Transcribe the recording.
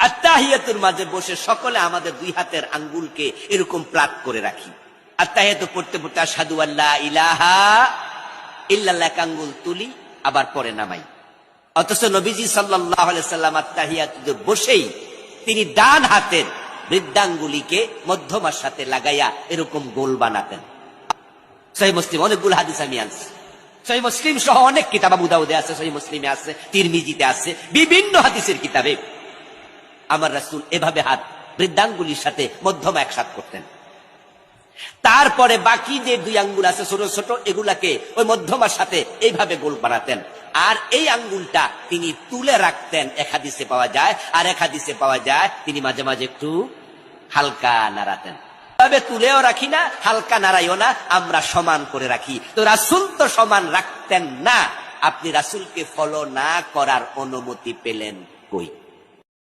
আত্তাহিয়াতুর মাঝে বসে সকলে আমাদের দুই হাতের আঙ্গুলকে এরকম প্লাগ করে রাখি। আত্তাহিয়াতু পড়তে পড়তে আশহাদু আল্লা ইলাহা ইল্লাল্লাহ এক আঙ্গুল তুলি, আবার পরে নামাই। অথচ নবীজি সাল্লাল্লাহু আলাইহি সাল্লাম আত্তাহিয়াতুতে বসেই তিনি ডান হাতের বৃদ্ধাঙ্গুলিকে মধ্যমার সাথে লাগাইয়া এরকম গোল বানাতেন। সহিহ মুসলিম অনেকগুলো হাদিস আমি আনছি। সহিহ মুসলিম সহ অনেক কিতাব, আবু দাউদে আছে, সহিহ মুসলিমে আছে, তিরমিজিতে আছে, বিভিন্ন হাদিসের কিতাবে আমার রাসূল এভাবে হাত বৃদ্ধাঙ্গুলির সাথে মধ্যমা একসাথ করতেন। তারপরে বাকি যে দুই আঙ্গুল আছে ছোট ছোট, এগুলাকে ওই মধ্যমার সাথে এইভাবে গোল বানাতেন। আর এই আঙ্গুলটা তিনি তুলে রাখতেন, এক হাদিসে পাওয়া যায়। আর এক হাদিসে পাওয়া যায় তিনি মাঝে মাঝে একটু হালকা নাড়াতেন। তবে তুলেও রাখি না, হালকা নাড়াইও না, আমরা সমান করে রাখি। তো রাসূল তো সমান রাখতেন না, আপনি রাসূলকে ফলো না করার অনুমতি পেলেন কই?